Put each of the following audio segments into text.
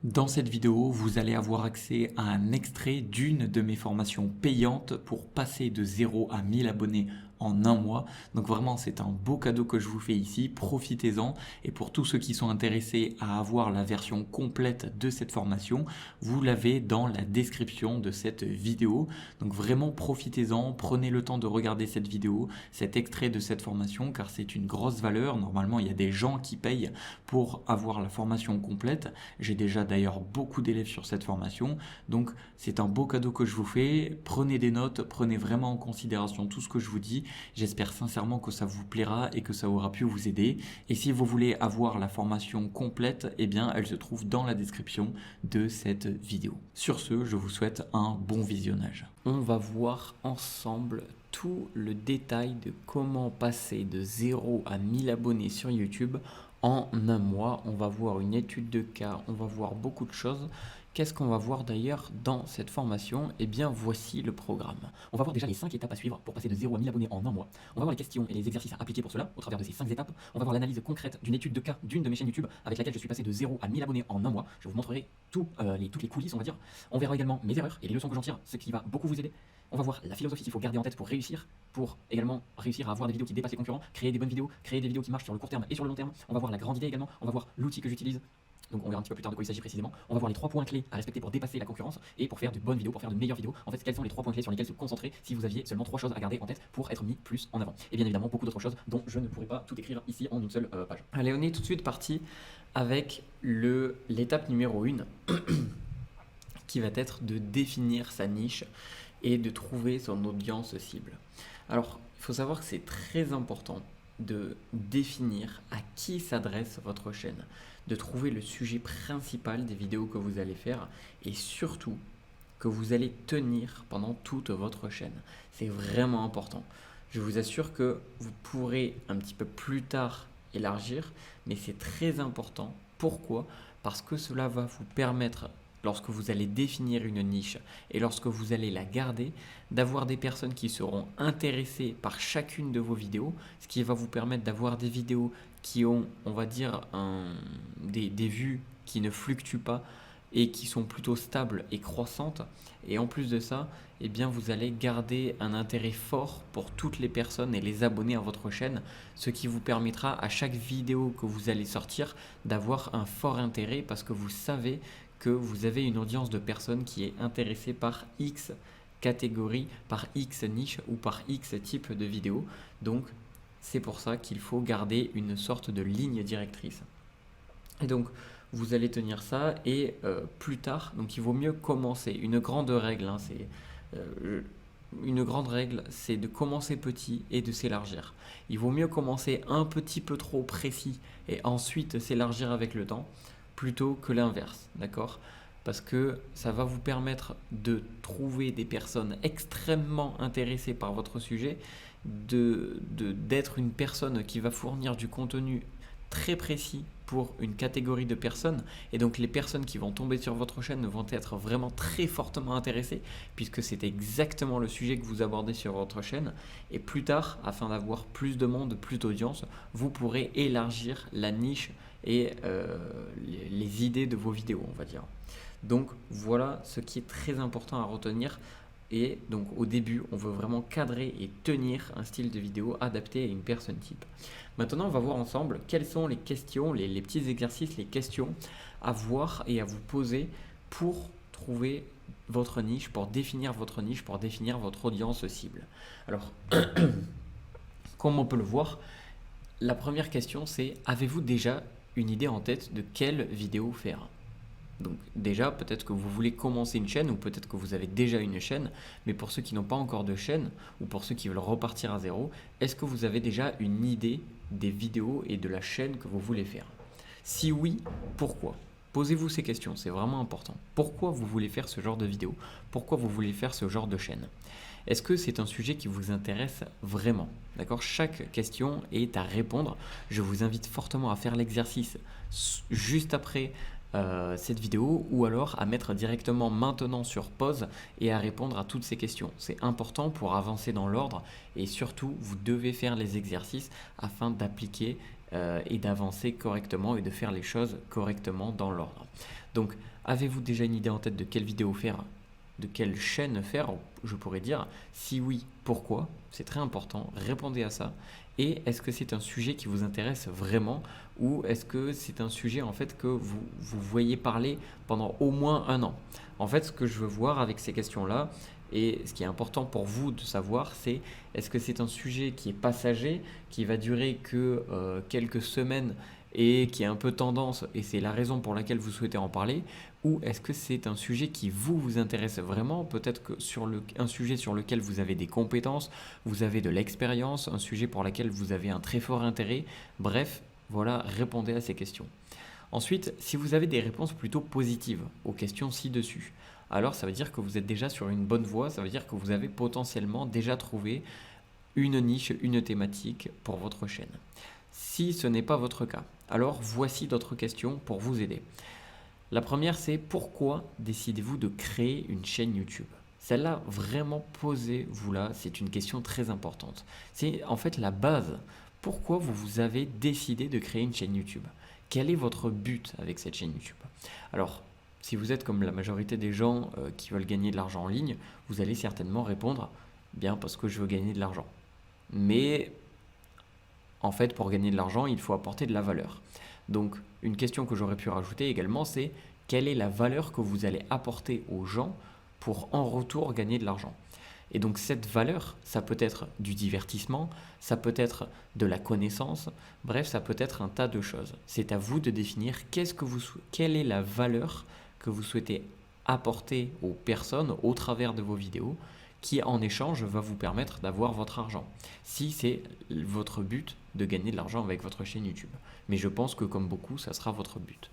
Dans cette vidéo, vous allez avoir accès à un extrait d'une de mes formations payantes pour passer de 0 à 1000 abonnés en un mois. Donc vraiment, c'est un beau cadeau que je vous fais ici, profitez-en. Et pour tous ceux qui sont intéressés à avoir la version complète de cette formation, vous l'avez dans la description de cette vidéo. Donc vraiment, profitez-en, prenez le temps de regarder cette vidéo, cet extrait de cette formation, car c'est une grosse valeur. Normalement, il y a des gens qui payent pour avoir la formation complète. J'ai déjà d'ailleurs beaucoup d'élèves sur cette formation, donc c'est un beau cadeau que je vous fais. Prenez des notes, prenez vraiment en considération tout ce que je vous dis. J'espère sincèrement que ça vous plaira et que ça aura pu vous aider. Et si vous voulez avoir la formation complète, eh bien elle se trouve dans la description de cette vidéo. Sur ce, je vous souhaite un bon visionnage. On va voir ensemble tout le détail de comment passer de 0 à 1000 abonnés sur YouTube en un mois. On va voir une étude de cas, on va voir beaucoup de choses. Qu'est-ce qu'on va voir d'ailleurs dans cette formation? Eh bien, voici le programme. On va voir déjà les 5 étapes à suivre pour passer de 0 à 1000 abonnés en un mois. On va voir les questions et les exercices à appliquer pour cela au travers de ces 5 étapes. On va voir l'analyse concrète d'une étude de cas d'une de mes chaînes YouTube avec laquelle je suis passé de 0 à 1000 abonnés en un mois. Je vous montrerai toutes les coulisses, on va dire. On verra également mes erreurs et les leçons que j'en tire, ce qui va beaucoup vous aider. On va voir la philosophie qu'il faut garder en tête pour également réussir à avoir des vidéos qui dépassent les concurrents, créer des bonnes vidéos, créer des vidéos qui marchent sur le court terme et sur le long terme. On va voir la grande idée également, on va voir l'outil que j'utilise. Donc on verra un petit peu plus tard de quoi il s'agit précisément. On va voir les 3 points clés à respecter pour dépasser la concurrence et pour faire de bonnes vidéos, pour faire de meilleures vidéos. En fait, quels sont les 3 points clés sur lesquels se concentrer si vous aviez seulement 3 choses à garder en tête pour être mis plus en avant. Et bien évidemment, beaucoup d'autres choses dont je ne pourrais pas tout écrire ici en une seule page. Allez, on est tout de suite parti avec l'étape numéro 1 qui va être de définir sa niche et de trouver son audience cible. Alors, il faut savoir que c'est très important de définir à qui s'adresse votre chaîne, de trouver le sujet principal des vidéos que vous allez faire et surtout que vous allez tenir pendant toute votre chaîne. C'est vraiment important. Je vous assure que vous pourrez un petit peu plus tard élargir, mais c'est très important. Pourquoi? Parce que cela va vous permettre, lorsque vous allez définir une niche et lorsque vous allez la garder, d'avoir des personnes qui seront intéressées par chacune de vos vidéos, ce qui va vous permettre d'avoir des vidéos qui ont, on va dire, des vues qui ne fluctuent pas et qui sont plutôt stables et croissantes. Et en plus de ça, eh bien, vous allez garder un intérêt fort pour toutes les personnes et les abonnés à votre chaîne, ce qui vous permettra à chaque vidéo que vous allez sortir d'avoir un fort intérêt parce que vous savez que vous avez une audience de personnes qui est intéressée par X catégorie, par X niche ou par X type de vidéo. Donc, c'est pour ça qu'il faut garder une sorte de ligne directrice. Et donc, vous allez tenir ça et plus tard, donc il vaut mieux commencer. Une grande règle, c'est de commencer petit et de s'élargir. Il vaut mieux commencer un petit peu trop précis et ensuite s'élargir avec le temps, plutôt que l'inverse, d'accord? Parce que ça va vous permettre de trouver des personnes extrêmement intéressées par votre sujet, d'être une personne qui va fournir du contenu très précis pour une catégorie de personnes, et donc les personnes qui vont tomber sur votre chaîne vont être vraiment très fortement intéressées puisque c'est exactement le sujet que vous abordez sur votre chaîne. Et plus tard, afin d'avoir plus de monde, plus d'audience, vous pourrez élargir la niche et les idées de vos vidéos, on va dire. Donc voilà ce qui est très important à retenir. Et donc au début, on veut vraiment cadrer et tenir un style de vidéo adapté à une personne type. Maintenant, on va voir ensemble quelles sont les questions, les petits exercices, les questions à voir et à vous poser pour trouver votre niche, pour définir votre niche, pour définir votre audience cible. Alors, comme on peut le voir, la première question c'est: avez-vous déjà une idée en tête de quelle vidéo faire? Donc déjà, peut-être que vous voulez commencer une chaîne ou peut-être que vous avez déjà une chaîne, mais pour ceux qui n'ont pas encore de chaîne ou pour ceux qui veulent repartir à zéro, est-ce que vous avez déjà une idée des vidéos et de la chaîne que vous voulez faire? Si oui, pourquoi? Posez-vous ces questions, c'est vraiment important. Pourquoi vous voulez faire ce genre de vidéo? Pourquoi vous voulez faire ce genre de chaîne? Est-ce que c'est un sujet qui vous intéresse vraiment? D'accord? Chaque question est à répondre. Je vous invite fortement à faire l'exercice juste après cette vidéo ou alors à mettre directement maintenant sur pause et à répondre à toutes ces questions. C'est important pour avancer dans l'ordre et surtout vous devez faire les exercices afin d'appliquer et d'avancer correctement et de faire les choses correctement dans l'ordre. Donc, avez-vous déjà une idée en tête de quelle vidéo faire, de quelle chaîne faire, je pourrais dire? Si oui, pourquoi? C'est très important, répondez à ça. Et est-ce que c'est un sujet qui vous intéresse vraiment ou est-ce que c'est un sujet en fait que vous voyez parler pendant au moins un an? En fait, ce que je veux voir avec ces questions-là et ce qui est important pour vous de savoir, c'est est-ce que c'est un sujet qui est passager, qui va durer que quelques semaines et qui est un peu tendance et c'est la raison pour laquelle vous souhaitez en parler, ou est-ce que c'est un sujet qui vous intéresse vraiment, peut-être que un sujet sur lequel vous avez des compétences, vous avez de l'expérience, un sujet pour lequel vous avez un très fort intérêt. Bref, voilà, répondez à ces questions. Ensuite, si vous avez des réponses plutôt positives aux questions ci-dessus, alors ça veut dire que vous êtes déjà sur une bonne voie, ça veut dire que vous avez potentiellement déjà trouvé une niche, une thématique pour votre chaîne. Si ce n'est pas votre cas, alors voici d'autres questions pour vous aider. La première, c'est pourquoi décidez-vous de créer une chaîne YouTube? Celle-là, vraiment posez-vous-la, c'est une question très importante. C'est en fait la base. Pourquoi vous avez décidé de créer une chaîne YouTube? Quel est votre but avec cette chaîne YouTube? Alors, si vous êtes comme la majorité des gens qui veulent gagner de l'argent en ligne, vous allez certainement répondre bien parce que je veux gagner de l'argent. Mais en fait, pour gagner de l'argent, il faut apporter de la valeur. Donc, une question que j'aurais pu rajouter également, c'est quelle est la valeur que vous allez apporter aux gens pour en retour gagner de l'argent? Et donc cette valeur, ça peut être du divertissement, ça peut être de la connaissance, bref, ça peut être un tas de choses. C'est à vous de définir quelle est la valeur que vous souhaitez apporter aux personnes au travers de vos vidéos qui en échange va vous permettre d'avoir votre argent. Si c'est votre but de gagner de l'argent avec votre chaîne YouTube. Mais je pense que comme beaucoup, ça sera votre but.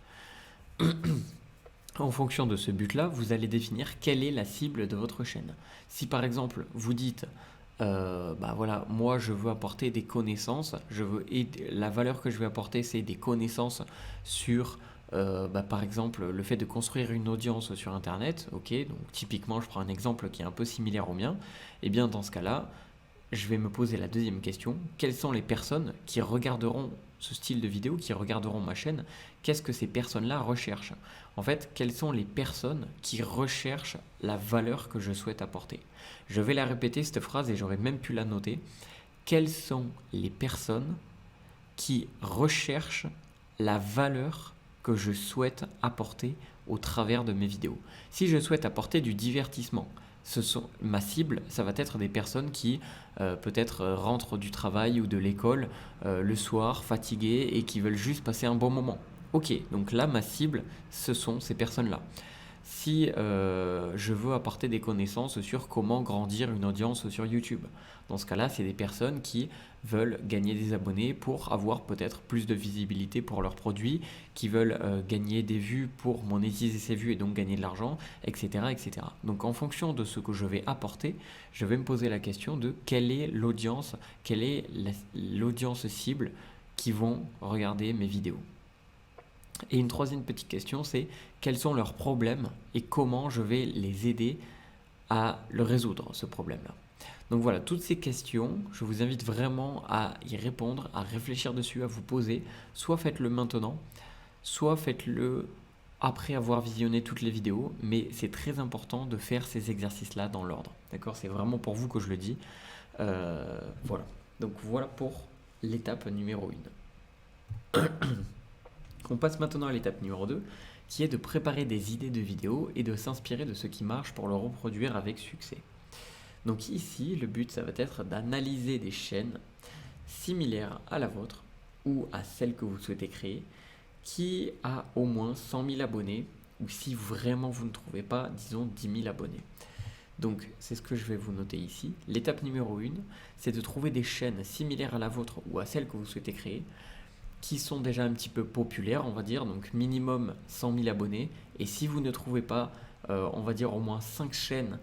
En fonction de ce but-là, vous allez définir quelle est la cible de votre chaîne. Si par exemple vous dites, voilà, moi je veux apporter des connaissances, la valeur que je vais apporter c'est des connaissances sur, par exemple, le fait de construire une audience sur Internet, ok, donc typiquement je prends un exemple qui est un peu similaire au mien, et bien dans ce cas-là, je vais me poser la deuxième question, quelles sont les personnes qui regarderont ce style de vidéo, qui regarderont ma chaîne, qu'est-ce que ces personnes-là recherchent? En fait, quelles sont les personnes qui recherchent la valeur que je souhaite apporter? Je vais la répéter cette phrase et j'aurais même pu la noter. Quelles sont les personnes qui recherchent la valeur que je souhaite apporter au travers de mes vidéos? Si je souhaite apporter du divertissement, ma cible, ça va être des personnes qui peut-être rentrent du travail ou de l'école le soir, fatiguées et qui veulent juste passer un bon moment. Ok, donc là, ma cible, ce sont ces personnes-là. Si je veux apporter des connaissances sur comment grandir une audience sur YouTube, dans ce cas-là, c'est des personnes qui veulent gagner des abonnés pour avoir peut-être plus de visibilité pour leurs produits, qui veulent gagner des vues pour monétiser ces vues et donc gagner de l'argent, etc., etc. Donc en fonction de ce que je vais apporter, je vais me poser la question de quelle est l'audience cible qui vont regarder mes vidéos. Et une troisième petite question, c'est quels sont leurs problèmes et comment je vais les aider à le résoudre, ce problème-là. Donc voilà, toutes ces questions, je vous invite vraiment à y répondre, à réfléchir dessus, à vous poser. Soit faites-le maintenant, soit faites-le après avoir visionné toutes les vidéos, mais c'est très important de faire ces exercices-là dans l'ordre. D'accord? C'est vraiment pour vous que je le dis. Voilà. Donc voilà pour l'étape numéro 1. On passe maintenant à l'étape numéro 2, qui est de préparer des idées de vidéos et de s'inspirer de ce qui marche pour le reproduire avec succès. Donc ici, le but, ça va être d'analyser des chaînes similaires à la vôtre ou à celle que vous souhaitez créer, qui a au moins 100 000 abonnés, ou si vraiment vous ne trouvez pas, disons 10 000 abonnés. Donc c'est ce que je vais vous noter ici. L'étape numéro 1, c'est de trouver des chaînes similaires à la vôtre ou à celle que vous souhaitez créer, qui sont déjà un petit peu populaires, on va dire, donc minimum 100 000 abonnés. Et si vous ne trouvez pas, on va dire au moins 5 chaînes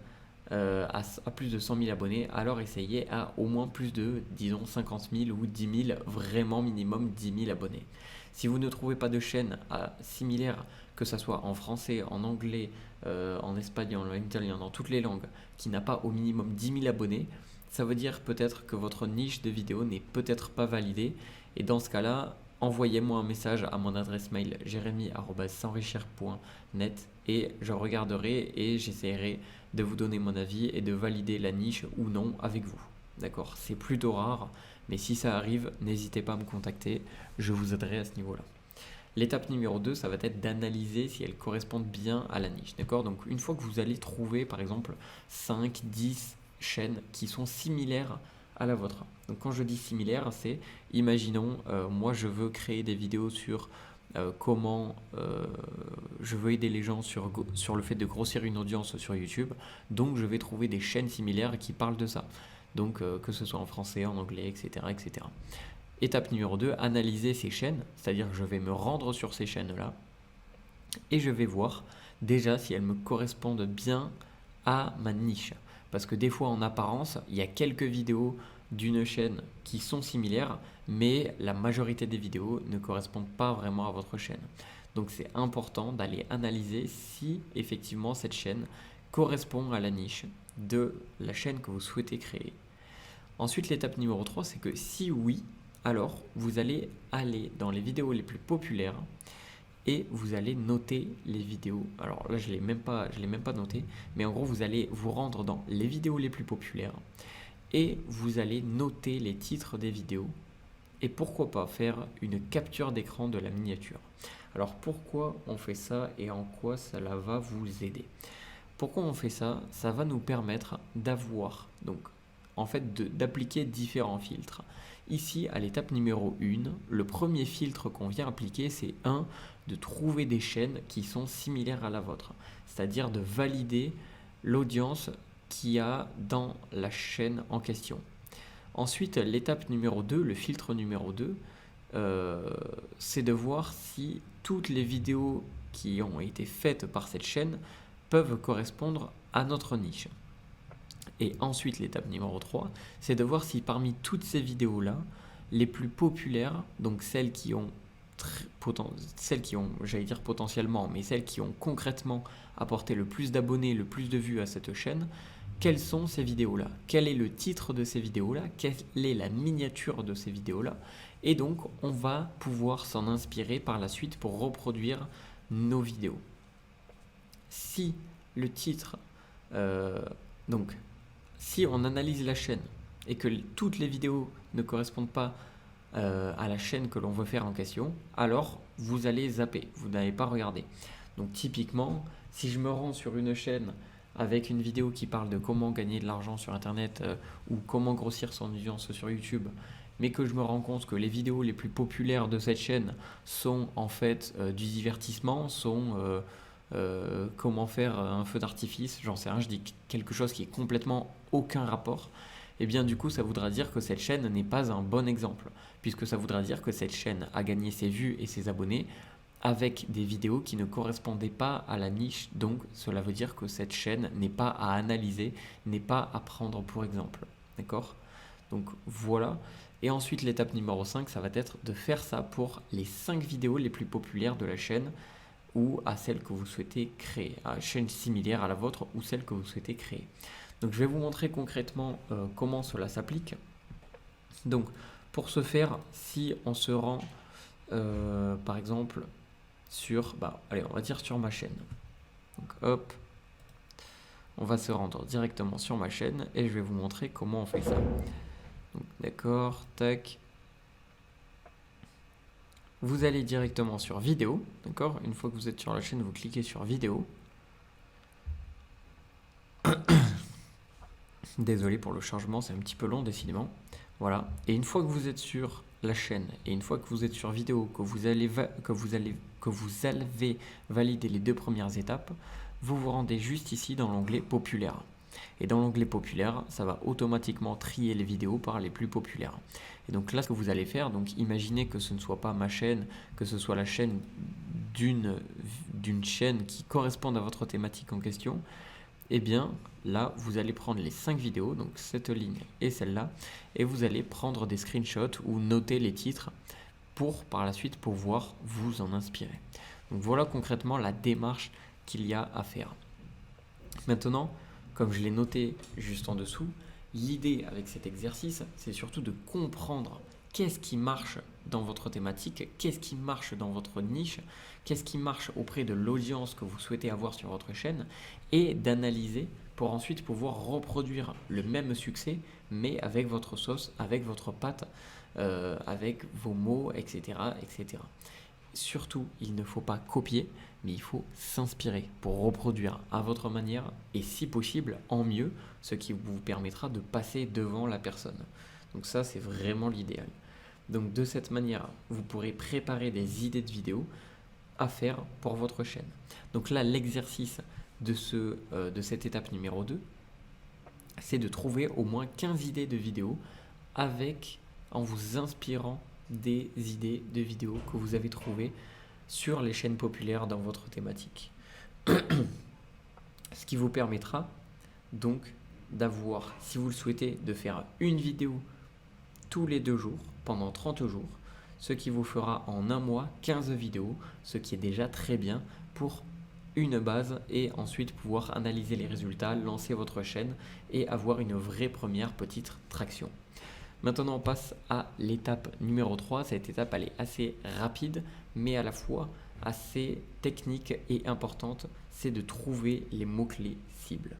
à plus de 100 000 abonnés, alors essayez à au moins plus de, disons, 50 000 ou 10 000, vraiment minimum 10 000 abonnés. Si vous ne trouvez pas de chaîne similaire, que ce soit en français, en anglais, en espagnol, en italien, dans toutes les langues, qui n'a pas au minimum 10 000 abonnés, ça veut dire peut-être que votre niche de vidéo n'est peut-être pas validée. Et dans ce cas-là, envoyez-moi un message à mon adresse mail jeremy@s'enrichir.net et je regarderai et j'essaierai de vous donner mon avis et de valider la niche ou non avec vous. D'accord? C'est plutôt rare, mais si ça arrive, n'hésitez pas à me contacter, je vous aiderai à ce niveau-là. L'étape numéro 2, ça va être d'analyser si elles correspondent bien à la niche. D'accord? Donc une fois que vous allez trouver par exemple 5, 10 chaînes qui sont similaires à la vôtre. Donc quand je dis similaire, c'est, imaginons, moi je veux créer des vidéos sur comment je veux aider les gens sur le fait de grossir une audience sur YouTube. Donc je vais trouver des chaînes similaires qui parlent de ça. Donc que ce soit en français, en anglais, etc. etc. Étape numéro 2, analyser ces chaînes, c'est-à-dire que je vais me rendre sur ces chaînes-là et je vais voir déjà si elles me correspondent bien à ma niche. Parce que des fois en apparence, il y a quelques vidéos d'une chaîne qui sont similaires, mais la majorité des vidéos ne correspondent pas vraiment à votre chaîne. Donc c'est important d'aller analyser si effectivement cette chaîne correspond à la niche de la chaîne que vous souhaitez créer. Ensuite, l'étape numéro 3, c'est que si oui, alors vous allez aller dans les vidéos les plus populaires et vous allez noter les vidéos. Alors là, je ne l'ai même pas noté, mais en gros, vous allez vous rendre dans les vidéos les plus populaires et vous allez noter les titres des vidéos et pourquoi pas faire une capture d'écran de la miniature. Alors pourquoi on fait ça et en quoi cela va vous aider? Pourquoi on fait ça? Ça va nous permettre d'avoir, donc en fait d'appliquer différents filtres. Ici, à l'étape numéro 1, le premier filtre qu'on vient appliquer, c'est de trouver des chaînes qui sont similaires à la vôtre. C'est-à-dire de valider l'audience qu'il y a dans la chaîne en question. Ensuite, l'étape numéro 2, le filtre numéro 2, c'est de voir si toutes les vidéos qui ont été faites par cette chaîne peuvent correspondre à notre niche. Et ensuite, l'étape numéro 3, c'est de voir si parmi toutes ces vidéos-là, les plus populaires, donc celles qui ont, j'allais dire potentiellement, mais celles qui ont concrètement apporté le plus d'abonnés, le plus de vues à cette chaîne, quelles sont ces vidéos-là? Quel est le titre de ces vidéos-là? Quelle est la miniature de ces vidéos-là? Et donc, on va pouvoir s'en inspirer par la suite pour reproduire nos vidéos. Si le titre, si on analyse la chaîne et que toutes les vidéos ne correspondent pas à la chaîne que l'on veut faire en question, alors vous allez zapper, vous n'allez pas regarder. Donc typiquement, si je me rends sur une chaîne avec une vidéo qui parle de comment gagner de l'argent sur Internet ou comment grossir son audience sur YouTube, mais que je me rends compte que les vidéos les plus populaires de cette chaîne sont en fait du divertissement, sont comment faire un feu d'artifice, j'en sais rien, je dis quelque chose qui est complètement aucun rapport, et bien du coup ça voudra dire que cette chaîne n'est pas un bon exemple, puisque ça voudra dire que cette chaîne a gagné ses vues et ses abonnés avec des vidéos qui ne correspondaient pas à la niche, donc cela veut dire que cette chaîne n'est pas à analyser, n'est pas à prendre pour exemple, d'accord? Donc voilà. Et ensuite l'étape numéro 5, ça va être de faire ça pour les 5 vidéos les plus populaires de la chaîne ou à celle que vous souhaitez créer, à une chaîne similaire à la vôtre ou celle que vous souhaitez créer. Donc je vais vous montrer concrètement comment cela s'applique. Donc pour ce faire, si on se rend par exemple sur, allez, on va dire sur ma chaîne. Donc hop, on va se rendre directement sur ma chaîne et je vais vous montrer comment on fait ça. Donc d'accord, tac. Vous allez directement sur vidéo, d'accord? Une fois que vous êtes sur la chaîne, vous cliquez sur vidéo. Désolé pour le chargement, c'est un petit peu long décidément. Voilà. Et une fois que vous êtes sur la chaîne et une fois que vous êtes sur vidéo, que vous avez validé les 2 premières étapes, vous vous rendez juste ici dans l'onglet populaire. Et dans l'onglet populaire, ça va automatiquement trier les vidéos par les plus populaires. Et donc là, ce que vous allez faire, donc imaginez que ce ne soit pas ma chaîne, que ce soit la chaîne d'une chaîne qui corresponde à votre thématique en question. Et bien là, vous allez prendre les 5 vidéos, donc cette ligne et celle-là, et vous allez prendre des screenshots ou noter les titres pour par la suite pouvoir vous en inspirer. Donc voilà concrètement la démarche qu'il y a à faire. Maintenant, comme je l'ai noté juste en dessous, l'idée avec cet exercice, c'est surtout de comprendre qu'est-ce qui marche dans votre thématique, qu'est-ce qui marche dans votre niche, qu'est-ce qui marche auprès de l'audience que vous souhaitez avoir sur votre chaîne et d'analyser pour ensuite pouvoir reproduire le même succès mais avec votre sauce, avec votre patte, avec vos mots, etc., etc. Surtout, il ne faut pas copier, mais il faut s'inspirer pour reproduire à votre manière et si possible en mieux, ce qui vous permettra de passer devant la personne. Donc ça, c'est vraiment l'idéal. Donc de cette manière, vous pourrez préparer des idées de vidéos à faire pour votre chaîne. Donc là, l'exercice de cette étape numéro 2, c'est de trouver au moins 15 idées de vidéos en vous inspirant des idées de vidéos que vous avez trouvées sur les chaînes populaires dans votre thématique. Ce qui vous permettra donc d'avoir, si vous le souhaitez, de faire une vidéo tous les 2 jours pendant 30 jours, ce qui vous fera en un mois 15 vidéos, ce qui est déjà très bien pour une base et ensuite pouvoir analyser les résultats, lancer votre chaîne et avoir une vraie première petite traction. Maintenant, on passe à l'étape numéro 3. Cette étape, elle est assez rapide, mais à la fois assez technique et importante. C'est de trouver les mots-clés cibles.